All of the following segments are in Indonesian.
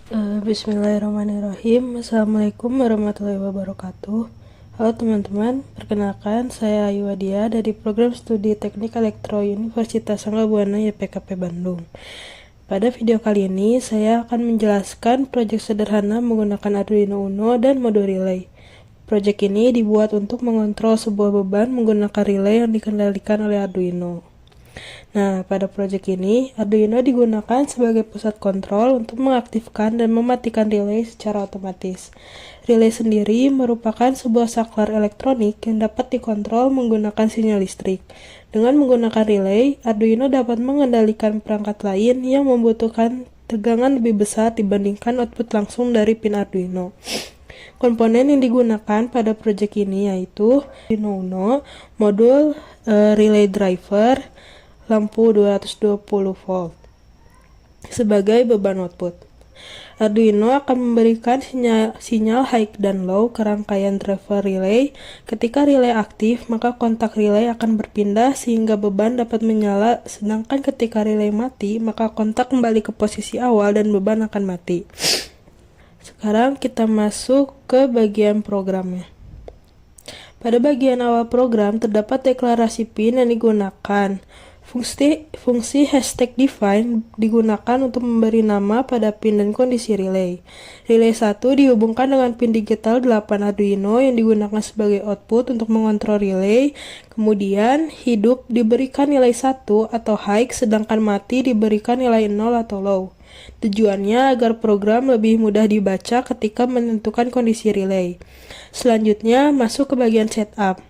Bismillahirrahmanirrahim. Assalamualaikum warahmatullahi wabarakatuh. Halo teman-teman, perkenalkan saya Ayu Wadia dari program studi Teknik Elektro Universitas Anggabuana YPKP Bandung. Pada video kali ini, saya akan menjelaskan proyek sederhana menggunakan Arduino Uno dan mode relay. Proyek ini dibuat untuk mengontrol sebuah beban menggunakan relay yang dikendalikan oleh Arduino. Nah, pada proyek ini, Arduino digunakan sebagai pusat kontrol untuk mengaktifkan dan mematikan relay secara otomatis. Relay sendiri merupakan sebuah saklar elektronik yang dapat dikontrol menggunakan sinyal listrik. Dengan menggunakan relay, Arduino dapat mengendalikan perangkat lain yang membutuhkan tegangan lebih besar dibandingkan output langsung dari pin Arduino. Komponen yang digunakan pada proyek ini yaitu Arduino Uno, modul relay driver, lampu 220 volt sebagai beban output. Arduino akan memberikan sinyal high dan low ke rangkaian driver relay. Ketika relay aktif, maka kontak relay akan berpindah sehingga beban dapat menyala, sedangkan ketika relay mati, maka kontak kembali ke posisi awal dan beban akan mati. Sekarang kita masuk ke bagian programnya. Pada bagian awal program terdapat deklarasi pin yang digunakan. Fungsi #define digunakan untuk memberi nama pada pin dan kondisi relay. Relay 1 dihubungkan dengan pin digital 8 Arduino yang digunakan sebagai output untuk mengontrol relay. Kemudian hidup diberikan nilai 1 atau high, sedangkan mati diberikan nilai 0 atau low. Tujuannya agar program lebih mudah dibaca ketika menentukan kondisi relay. Selanjutnya masuk ke bagian setup.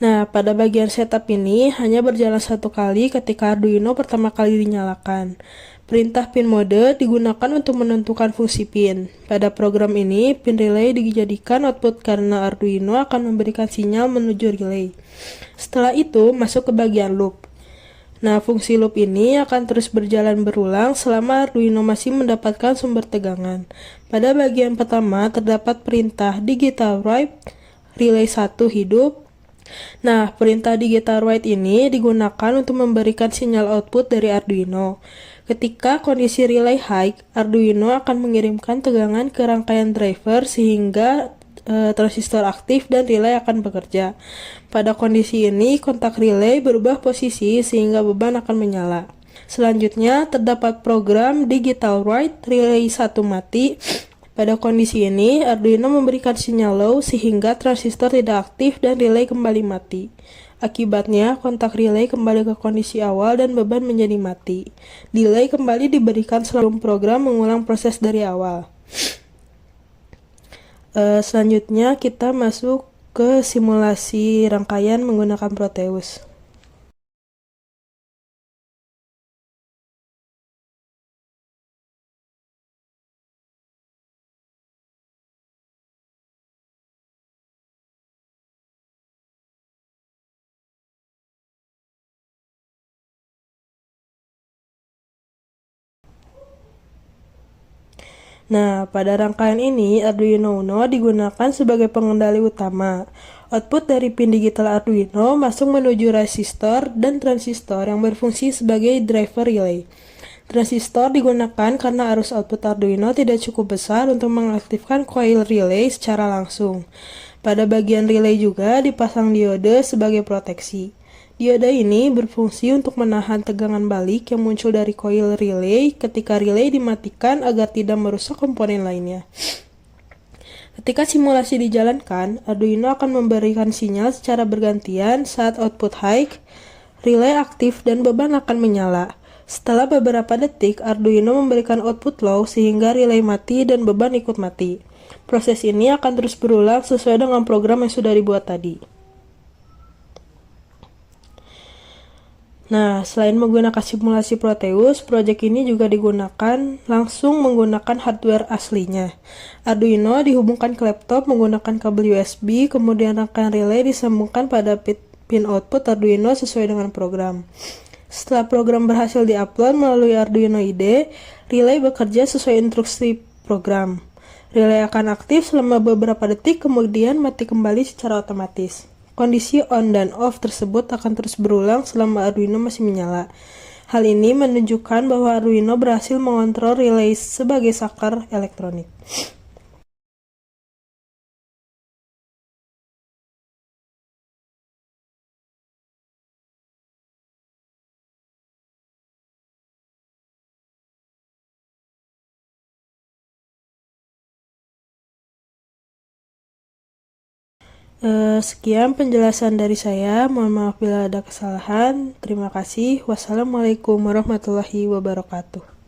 Nah, pada bagian setup ini hanya berjalan satu kali ketika Arduino pertama kali dinyalakan. Perintah pin mode digunakan untuk menentukan fungsi pin. Pada program ini, pin relay dijadikan output karena Arduino akan memberikan sinyal menuju relay. Setelah itu, masuk ke bagian loop. Nah, fungsi loop ini akan terus berjalan berulang selama Arduino masih mendapatkan sumber tegangan. Pada bagian pertama, terdapat perintah digital write, relay 1 hidup. Nah, perintah digital write ini digunakan untuk memberikan sinyal output dari Arduino. Ketika kondisi relay high, Arduino akan mengirimkan tegangan ke rangkaian driver sehingga transistor aktif dan relay akan bekerja. Pada kondisi ini, kontak relay berubah posisi sehingga beban akan menyala. Selanjutnya, terdapat program digital write relay 1 mati. Pada kondisi ini, Arduino memberikan sinyal low sehingga transistor tidak aktif dan relay kembali mati. Akibatnya, kontak relay kembali ke kondisi awal dan beban menjadi mati. Delay kembali diberikan sebelum program mengulang proses dari awal. Selanjutnya, kita masuk ke simulasi rangkaian menggunakan Proteus. Nah, pada rangkaian ini, Arduino Uno digunakan sebagai pengendali utama. Output dari pin digital Arduino masuk menuju resistor dan transistor yang berfungsi sebagai driver relay. Transistor digunakan karena arus output Arduino tidak cukup besar untuk mengaktifkan coil relay secara langsung. Pada bagian relay juga dipasang diode sebagai proteksi. Diode ini berfungsi untuk menahan tegangan balik yang muncul dari coil relay ketika relay dimatikan agar tidak merusak komponen lainnya. Ketika simulasi dijalankan, Arduino akan memberikan sinyal secara bergantian saat output high, relay aktif dan beban akan menyala. Setelah beberapa detik, Arduino memberikan output low sehingga relay mati dan beban ikut mati. Proses ini akan terus berulang sesuai dengan program yang sudah dibuat tadi. Nah, selain menggunakan simulasi Proteus, proyek ini juga digunakan langsung menggunakan hardware aslinya. Arduino dihubungkan ke laptop menggunakan kabel USB, kemudian rangkaian relay disambungkan pada pin output Arduino sesuai dengan program. Setelah program berhasil diupload melalui Arduino IDE, relay bekerja sesuai instruksi program. Relay akan aktif selama beberapa detik, kemudian mati kembali secara otomatis. Kondisi on dan off tersebut akan terus berulang selama Arduino masih menyala. Hal ini menunjukkan bahwa Arduino berhasil mengontrol relay sebagai saklar elektronik. Sekian penjelasan dari saya. Mohon maaf bila ada kesalahan. Terima kasih. Wassalamualaikum warahmatullahi wabarakatuh.